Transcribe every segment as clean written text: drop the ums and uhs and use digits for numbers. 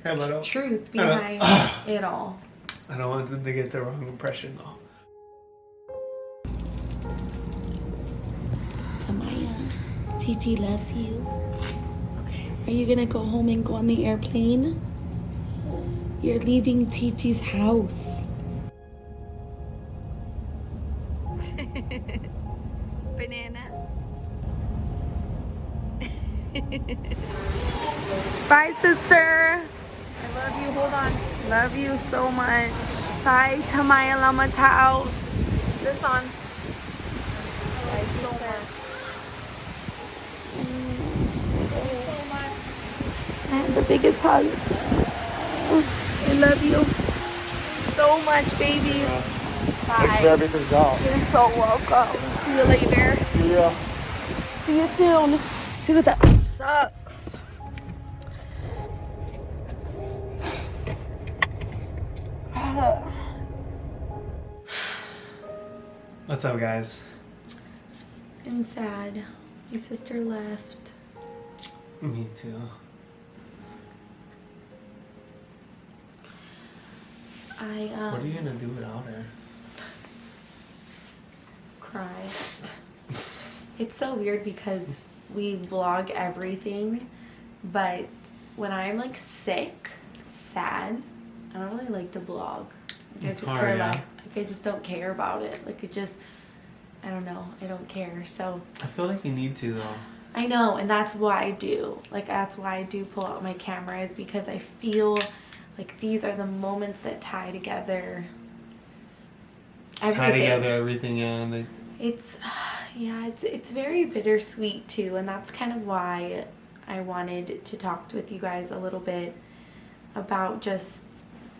Yeah, but truth behind it all. I don't want them to get the wrong impression though. Tamaya, Titi loves you. Okay. Are you gonna go home and go on the airplane? You're leaving Titi's house. Banana. Bye, sister. I love you. Hold on. Love you so much. Bye, Tamaya Lama Tao. This on. Bye, so much. And the biggest hug. I love you so much, baby. Bye. Thanks for everything, y'all. You're so welcome. See you later. See ya. See you soon. Dude, that sucks. What's up, guys? I'm sad. My sister left. Me too. What are you gonna do without her? Cry. It's so weird because we vlog everything, but when I'm like sick, sad, I don't really like to vlog. Like, it's hard, yeah. I just don't care about it. Like, I don't know. I don't care. So I feel like you need to though. I know, and that's why I do. Like, that's why I do pull out my camera, is because I feel like these are the moments that tie together everything. Tie together everything, yeah. And like, it's very bittersweet too, and that's kind of why I wanted to talk with you guys a little bit about just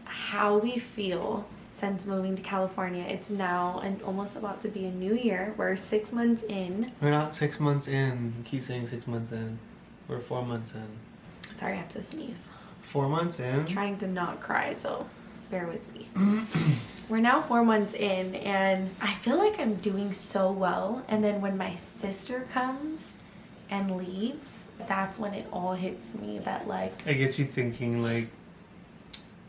how we feel since moving to California. It's now and almost about to be a new year. We're 6 months in. we're not 6 months in. You keep saying 6 months in. We're 4 months in. Sorry, I have to sneeze. 4 months in? I'm trying to not cry, so bear with me. We're now 4 months in, and I feel like I'm doing so well. And then when my sister comes and leaves, that's when it all hits me that, like, It gets you thinking, like,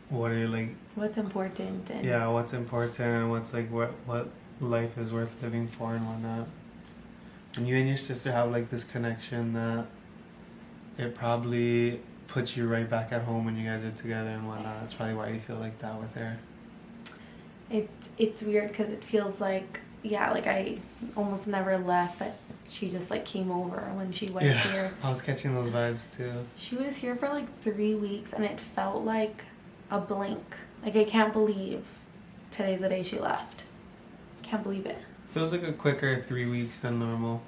what are you, like... what's important. And Yeah, what's important and what's, like, what life is worth living for and whatnot. And you and your sister have, like, this connection that it probably puts you right back at home when you guys are together and whatnot. That's probably why you feel like that with her. It's weird because it feels like, yeah, like I almost never left, that she just like came over when she was here. I was catching those vibes too. She was here for like 3 weeks, and it felt like a blink. Like, I can't believe today's the day she left. Can't believe it. Feels like a quicker 3 weeks than normal.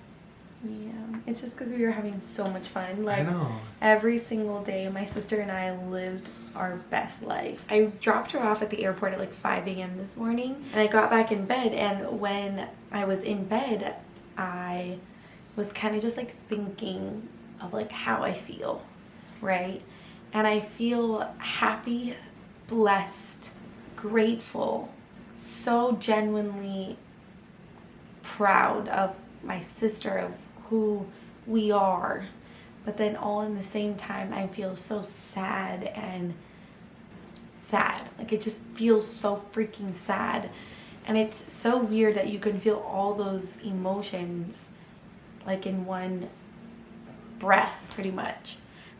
Yeah, it's just because we were having so much fun. Like, I know. every single day, my sister and I lived our best life. I dropped her off at the airport at like 5 a.m. this morning, and I got back in bed, and when I was in bed, I was kind of just like thinking of like how I feel, right? And I feel happy, blessed, grateful, so genuinely proud of my sister, of who we are, but then all in the same time I feel so sad. Like, it just feels so freaking sad, and it's so weird that you can feel all those emotions like in one breath pretty much.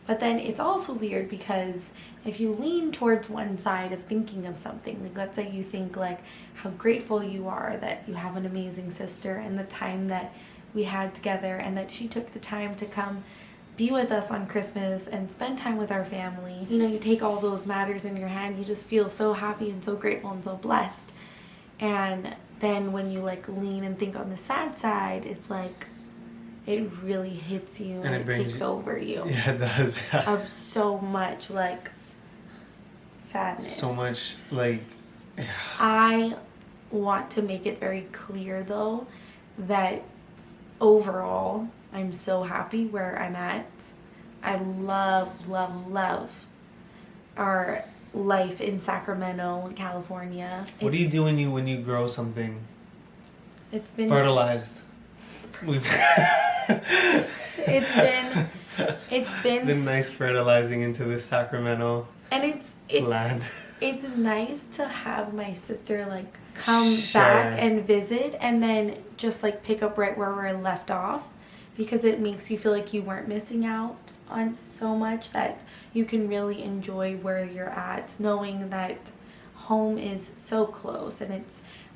But then it's also weird because if you lean towards one side of thinking of something, like let's say you think like how grateful you are that you have an amazing sister and the time that we had together, and that she took the time to come be with us on Christmas and spend time with our family. You know, you take all those matters in your hand, you just feel so happy and so grateful and so blessed. And then when you like lean and think on the sad side, it's like it really hits you and it takes over you. Yeah, it does. Yeah. Of so much like sadness. So much like... I want to make it very clear though that overall I'm so happy where I'm at. I love, love, love our life in Sacramento, California. What do you do when you grow something? It's been fertilized. It's been nice fertilizing into this Sacramento And it's land. It's nice to have my sister like come Sure. back and visit and then just like pick up right where we're left off, because it makes you feel like you weren't missing out on so much, that you can really enjoy where you're at, knowing that home is so close. And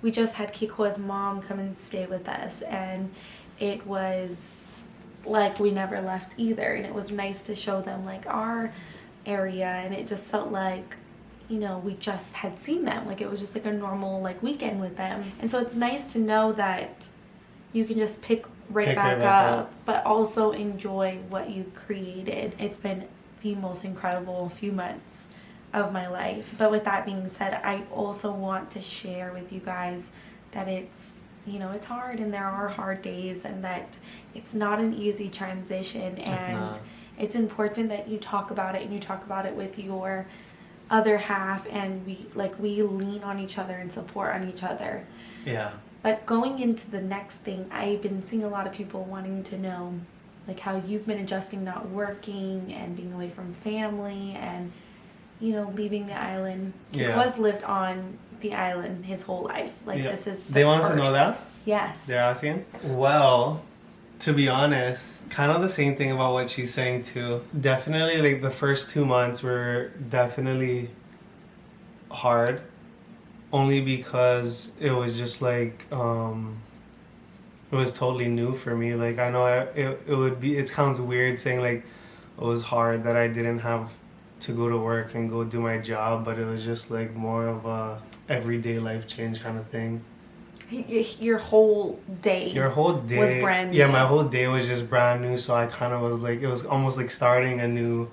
we just had Kiko's mom come and stay with us, and it was like we never left either. And it was nice to show them like our area, and it just felt like, you know, we just had seen them. Like it was just like a normal like weekend with them. And so it's nice to know that you can just pick right back up, but also enjoy what you created. It's been the most incredible few months of my life. But with that being said, I also want to share with you guys that it's, you know, it's hard and there are hard days, and that it's not an easy transition, and it's important that you talk about it, and you talk about it with your other half, and we lean on each other and support on each other. Yeah. But going into the next thing, I've been seeing a lot of people wanting to know like how you've been adjusting not working and being away from family, and you know, leaving the island. He was lived on the island his whole life. Like this is they want to know that? Yes. They're asking? Well, to be honest, kind of the same thing about what she's saying too. Definitely like the first 2 months were definitely hard, only because it was just like it was totally new for me. Like I know it sounds weird saying like it was hard that I didn't have to go to work and go do my job, but it was just like more of a everyday life change kind of thing. Your whole day was brand new. Yeah, my whole day was just brand new, so I kind of was like, it was almost like starting a new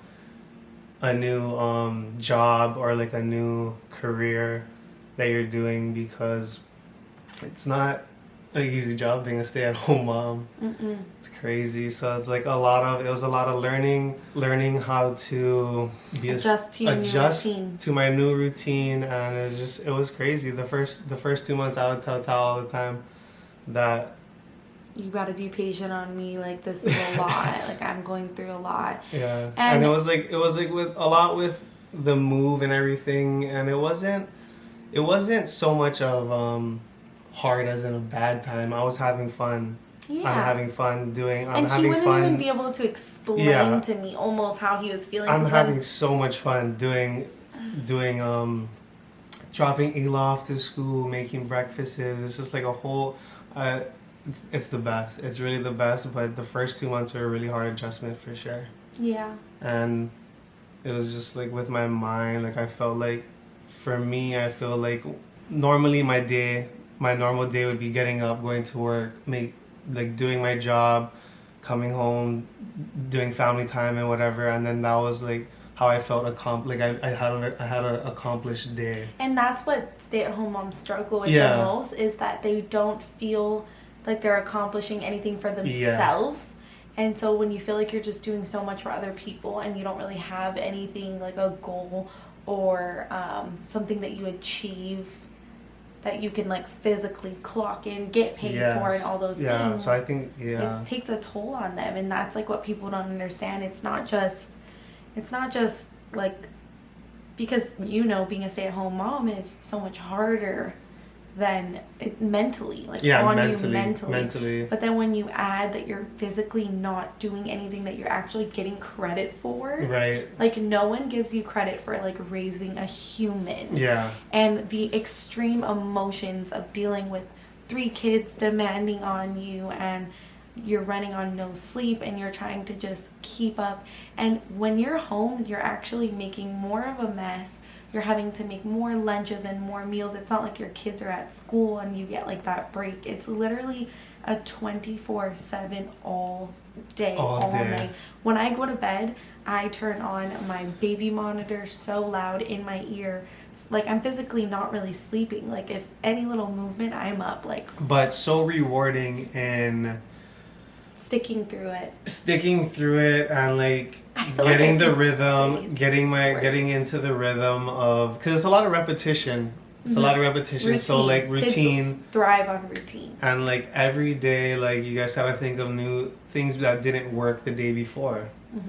job or like a new career that you're doing, because it's not an easy job being a stay-at-home mom. Mm-mm. It's crazy. So it's like it was a lot of learning how to adjust to my new routine, and it was crazy. The first 2 months I would tell Tal all the time that you gotta be patient on me, like this is a lot. Like I'm going through a lot. Yeah. And it was like with a lot with the move and everything, and it wasn't so much of hard as in a bad time. I was having fun. Yeah. I'm having fun doing. And he wouldn't even be able to explain to me almost how he was feeling. I'm having so much fun doing dropping Ela off to school, making breakfasts. It's just like a whole. It's the best. It's really the best. But the first 2 months were a really hard adjustment for sure. Yeah. And it was just like with my mind. Like I felt like, for me, I feel like normally my normal day would be getting up, going to work, doing my job, coming home, doing family time and whatever, and then that was like how I felt I had an accomplished day. And that's what stay-at-home moms struggle with the most, is that they don't feel like they're accomplishing anything for themselves. Yes. And so when you feel like you're just doing so much for other people and you don't really have anything like a goal or something that you achieve that you can like physically clock in, get paid for, and all those things. So I think it takes a toll on them, and that's like what people don't understand. It's not just like, because you know, being a stay-at-home mom is so much harder than mentally, like on you mentally. But then when you add that you're physically not doing anything that you're actually getting credit for, right? Like no one gives you credit for like raising a human. Yeah. And the extreme emotions of dealing with 3 kids demanding on you, and you're running on no sleep, and you're trying to just keep up. And when you're home, you're actually making more of a mess. You're having to make more lunches and more meals. It's not like your kids are at school and you get like that break. It's literally a 24/7 all day, all night. When I go to bed, I turn on my baby monitor so loud in my ear. Like I'm physically not really sleeping. Like if any little movement, I'm up. Like, but so rewarding in sticking through it and like getting the rhythm, getting into the rhythm of, because it's a lot of repetition. It's a lot of repetition. So like routine. Kids thrive on routine. And like every day, like you guys gotta think of new things that didn't work the day before.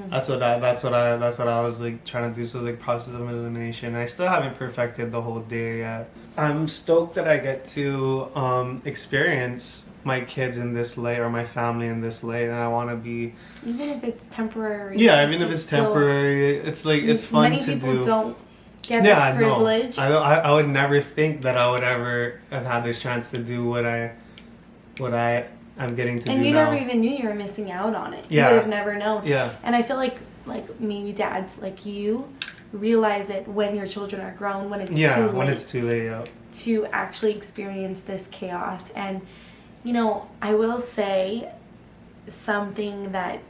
That's what I was like trying to do. So like process of elimination. I still haven't perfected the whole day yet. I'm stoked that I get to experience my kids in this light or my family in this light, and I want to be, even if it's temporary. yeah, even if it's temporary, it's like it's fun to do. Many people don't get the privilege. No. I would never think that I would ever have had this chance to do what I'm getting to do now. And you never even knew you were missing out on it. Yeah. You would have never known. Yeah. And I feel like maybe dads like you realize it when your children are grown, when it's too late. When it's too late, yeah. To actually experience this chaos. And, you know, I will say something that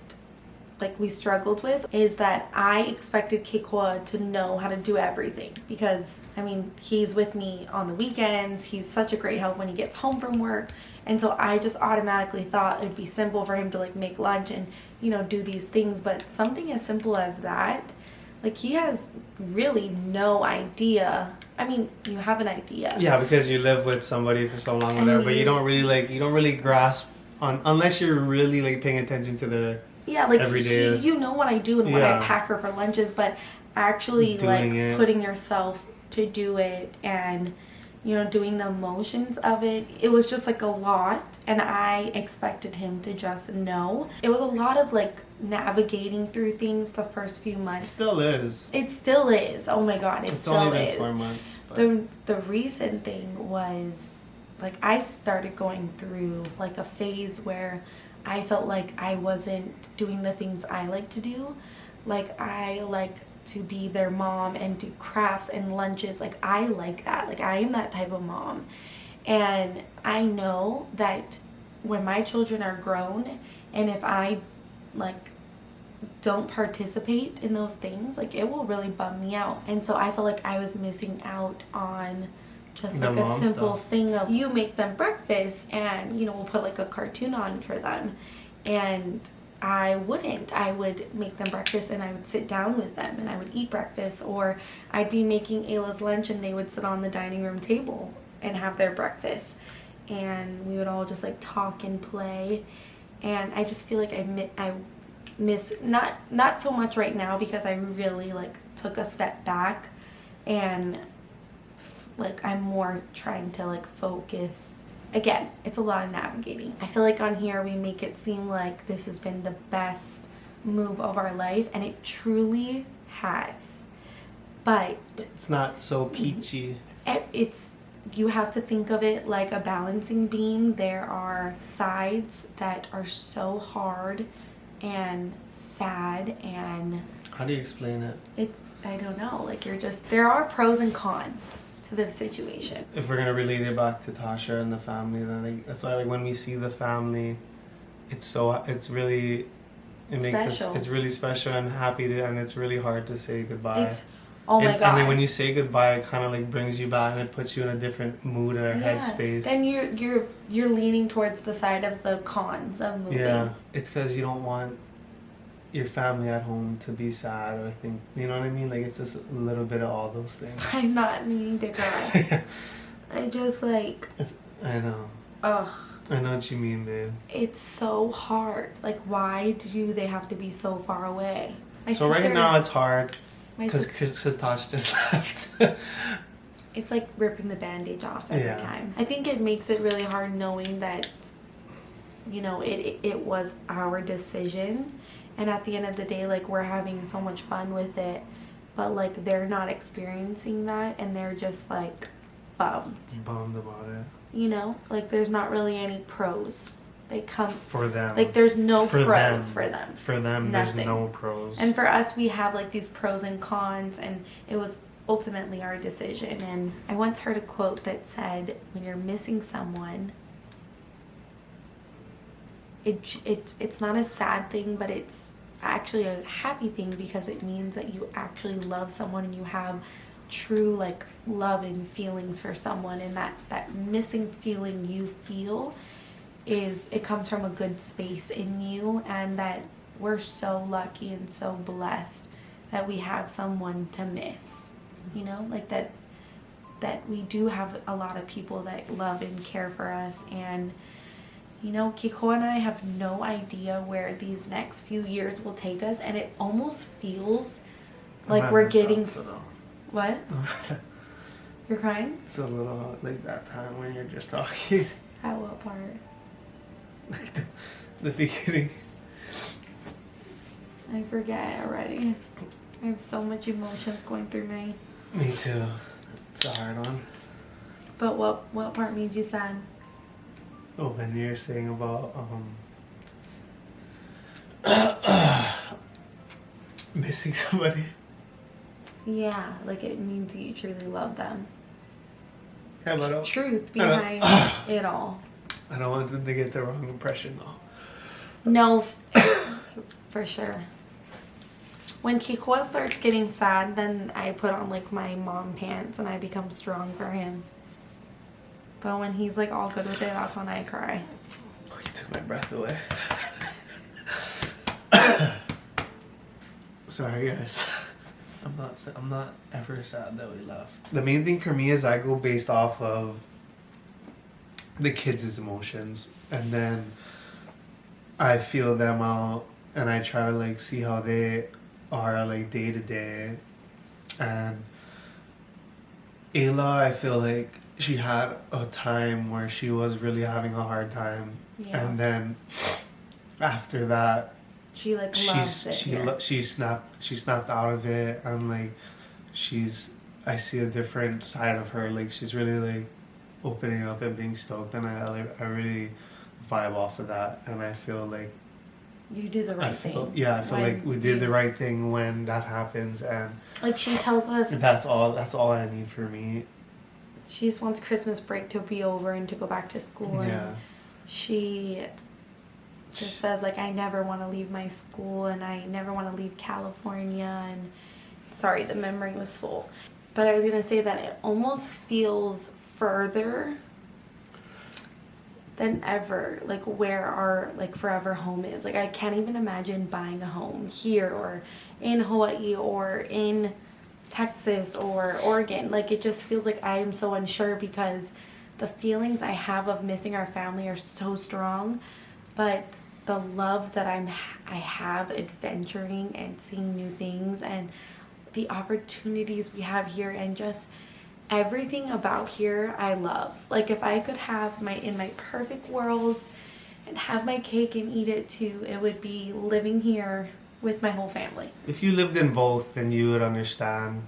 like we struggled with is that I expected Keikoa to know how to do everything, because I mean he's with me on the weekends, he's such a great help when he gets home from work, and so I just automatically thought it'd be simple for him to like make lunch and, you know, do these things. But something as simple as that, like, he has really no idea. I mean, you have an idea, yeah, because you live with somebody for so long or whatever, but you don't really grasp on unless you're really like paying attention to the like everyday. you know what I do and what I pack her for lunches, but actually putting yourself to do it and, you know, doing the emotions of it, it was just like a lot, and I expected him to just know. It was a lot of like navigating through things the first few months. It still is. Oh my god, it still only been is. 4 months. But The recent thing was like I started going through like a phase where I felt like I wasn't doing the things I like to do. Like, I like to be their mom and do crafts and lunches. Like, I like that. Like, I am that type of mom. And I know that when my children are grown, and if I like don't participate in those things, like, it will really bum me out. And so I felt like I was missing out on just like a simple thing of, you make them breakfast and, you know, we'll put like a cartoon on for them. And I would make them breakfast and I would sit down with them and I would eat breakfast, or I'd be making Ayla's lunch and they would sit on the dining room table and have their breakfast, and we would all just like talk and play. And I just feel like I miss not so much right now, because I really like took a step back, and like I'm more trying to like focus. Again, it's a lot of navigating. I feel like on here we make it seem like this has been the best move of our life, and it truly has. But it's not so peachy. You have to think of it like a balancing beam. There are sides that are so hard and sad, and how do you explain it? I don't know. Like, there are pros and cons to the situation. If we're gonna relate it back to Tasha and the family, then like, that's why like when we see the family, it's really it's really special and happy and it's really hard to say goodbye. Oh my god! And then when you say goodbye, it kind of like brings you back and it puts you in a different mood or headspace. Then you're leaning towards the side of the cons of moving. Yeah, it's because you don't want your family at home to be sad, or think, you know what I mean? Like, it's just a little bit of all those things. I'm not meaning to cry. I just like. I know. Ugh. I know what you mean, babe. It's so hard. Like, why do they have to be so far away? Right now it's hard. Because Tasha just left. It's like ripping the bandage off every time. I think it makes it really hard knowing that, you know, it was our decision. And at the end of the day, like, we're having so much fun with it. But, like, they're not experiencing that. And they're just, like, bummed. Bummed about it. You know? Like, there's not really any pros. They come for them. Like, there's no pros for them. For them, nothing. There's no pros. And for us, we have like these pros and cons, and it was ultimately our decision. And I once heard a quote that said, when you're missing someone, it's not a sad thing, but it's actually a happy thing, because it means that you actually love someone and you have true like love and feelings for someone, and that missing feeling you feel it comes from a good space in you, and that we're so lucky and so blessed that we have someone to miss, you know, like that we do have a lot of people that love and care for us. And, You know, Kiko and I have no idea where these next few years will take us, and it almost feels like we're getting... What? You're crying? It's a little like that time when you're just talking. At what part? Like the beginning. I forget already. I have so much emotions going through me. Me too. It's a hard one. But what part made you sad? Oh, when you're saying about missing somebody. Yeah, like it means that you truly love them. Yeah, but truth behind it all. I don't want them to get the wrong impression though. No, for sure. When Kikoa starts getting sad, then I put on like my mom pants and I become strong for him. But when he's like all good with it, that's when I cry. Oh, you took my breath away. Sorry guys. I'm not ever sad that we left. The main thing for me is I go based off of the kids' emotions, and then I feel them out and I try to like see how they are like day to day. And Ayla, I feel like she had a time where she was really having a hard time, and then after that she like loves it. She snapped out of it, and like I see a different side of her. Like she's really like opening up and being stoked, and I really vibe off of that, and I feel like you do the right thing. Yeah, I feel like we did the right thing when that happens, and like she tells us that's all I need for me. She just wants Christmas break to be over and to go back to school. Yeah. And she just says like, I never want to leave my school and I never want to leave California. And sorry, the memory was full. But I was going to say that it almost feels further than ever, like where our like forever home is. Like I can't even imagine buying a home here or in Hawaii or in Texas or Oregon. Like it just feels like I am so unsure because the feelings I have of missing our family are so strong, but the love that I have adventuring and seeing new things and the opportunities we have here and just everything about here I love. Like if I could have in my perfect world and have my cake and eat it too, it would be living here with my whole family. If you lived in both, then you would understand.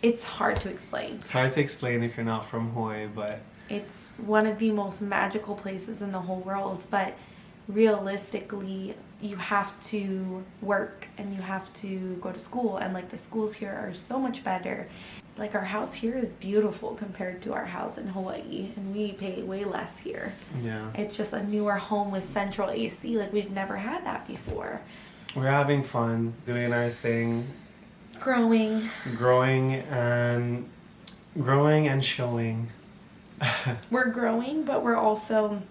It's hard to explain. It's hard to explain if you're not from Hawaii, but it's one of the most magical places in the whole world. But realistically, you have to work and you have to go to school, and like the schools here are so much better. Like our house here is beautiful compared to our house in Hawaii, and we pay way less here. Yeah. It's just a newer home with central AC. Like we've never had that before. We're having fun, doing our thing. Growing and showing. We're growing, but we're also,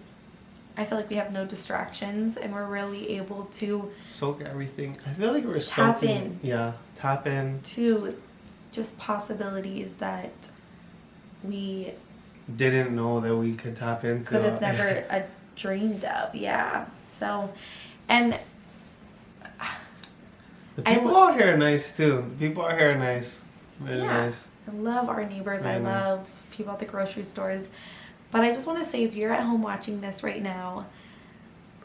I feel like we have no distractions and we're really able to soak everything. I feel like we're tap in. Yeah, tap in to just possibilities that we didn't know that we could tap into. Could have never dreamed of. Yeah. So, and the people out here are nice too. The people out here are nice. Really nice. I love our neighbors. Very I love people at the grocery stores. But I just want to say, if you're at home watching this right now,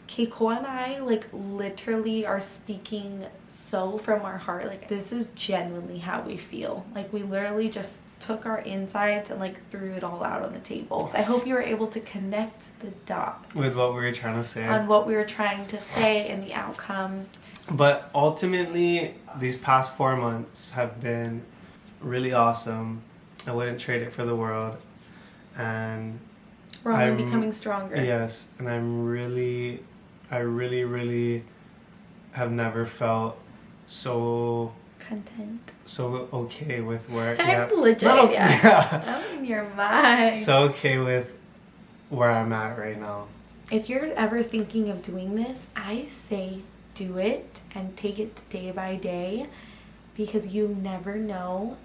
Keikoa and I, like, literally are speaking so from our heart. Like, this is genuinely how we feel. Like, we literally just took our insides and, like, threw it all out on the table. I hope you were able to connect the dots. With what we were trying to say. On what we were trying to say and the outcome. But ultimately, these past 4 months have been really awesome. I wouldn't trade it for the world. And we're only becoming stronger. Yes. And I really have never felt so content, so okay with where I'm legit. I'm in your mind. So okay with where I'm at right now. If you're ever thinking of doing this, I say do it and take it day by day, because you never know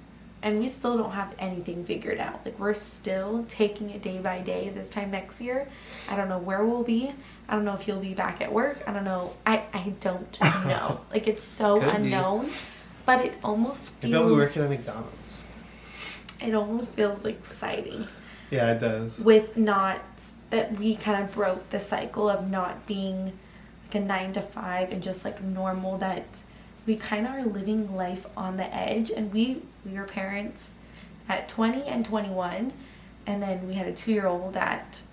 and we still don't have anything figured out. Like, we're still taking it day by day. This time next year, I don't know where we'll be. I don't know if you'll be back at work. I don't know. I don't know. Like, it's so Could unknown. be. But it almost feels... Maybe I'll be working at McDonald's. It almost feels exciting. Yeah, it does. With not... That we kind of broke the cycle of not being like a 9 to 5 and just like normal, that we kind of are living life on the edge. And we were parents at 20 and 21, and then we had a 2-year-old at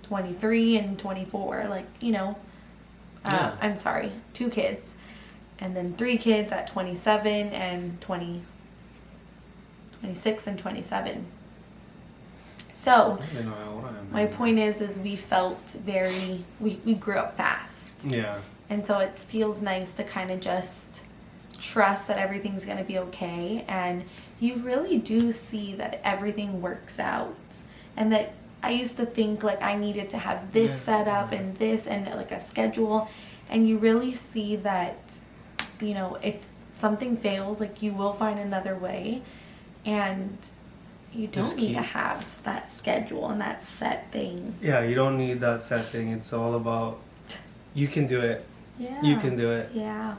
23 and 24. Like, you know, Yeah. I'm sorry, 2 kids, and then 3 kids at 27 and 26 and 27. So, I don't know how old I am. my point is we felt we grew up fast. Yeah. And so it feels nice to kind of just trust that everything's going to be okay. And you really do see that everything works out. And that I used to think like I needed to have this set up and this and like a schedule. And you really see that, you know, if something fails, like you will find another way. And you don't need to have that schedule and that set thing. Yeah, you don't need that set thing. It's all about you can do it. Yeah. You can do it. Yeah.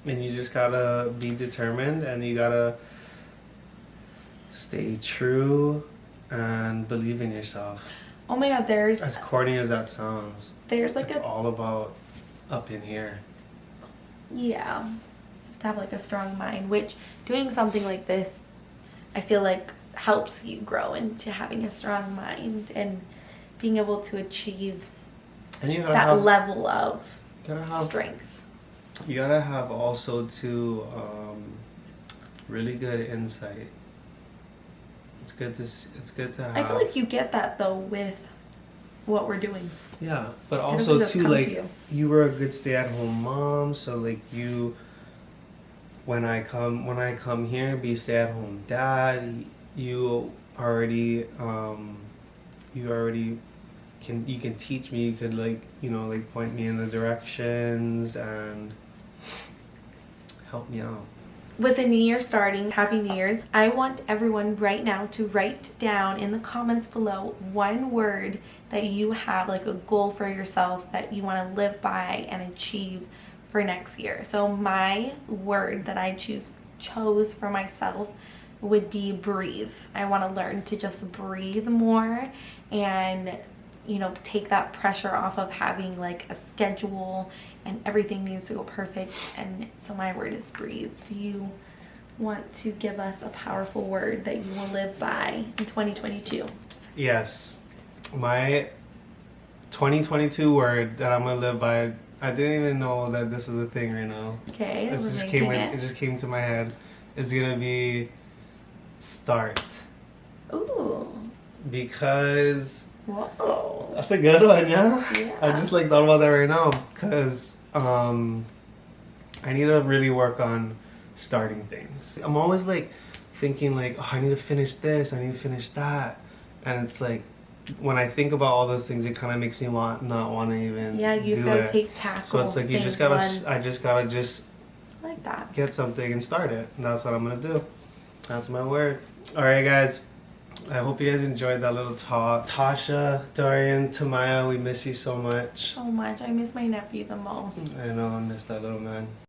And you just gotta be determined, and you gotta stay true and believe in yourself. Oh my God, there's As corny as that sounds, like it's all about up in here. Yeah. To have like a strong mind, which doing something like this, I feel like helps you grow into having a strong mind and being able to achieve And you gotta that level of have strength. You gotta have also too really good insight. It's good to have. I feel like you get that though with what we're doing. Yeah, but It also doesn't just too, come like to you were a good stay-at-home mom, so like you, when I come here, be stay-at-home dad. You already you can teach me. You could like point me in the directions and help me out. With the new year starting, Happy New Year's, I want everyone right now to write down in the comments below one word that you have, like a goal for yourself that you want to live by and achieve for next year. So my word that I chose for myself would be breathe. I want to learn to just breathe more and, you know, take that pressure off of having like a schedule and everything needs to go perfect. And so my word is breathe. Do you want to give us a powerful word that you will live by in 2022? Yes. My 2022 word that I'm gonna live by, I didn't even know that this was a thing right now. Okay, It just came to my head. It's gonna be start. Ooh. Because Whoa. that's a good one, yeah? Yeah. I just like thought about that right now because I need to really work on starting things. I'm always like thinking like, oh, I need to finish this, I need to finish that, and it's like when I think about all those things, it kind of makes me not want to even. Yeah, you just gotta take tackle. So it's like you just gotta. I just gotta just like that. get something and start it. And that's what I'm gonna do. That's my word. All right, guys. I hope you guys enjoyed that little talk. Tasha, Dorian, Tamaya, we miss you so much. So much. I miss my nephew the most. I know, I miss that little man.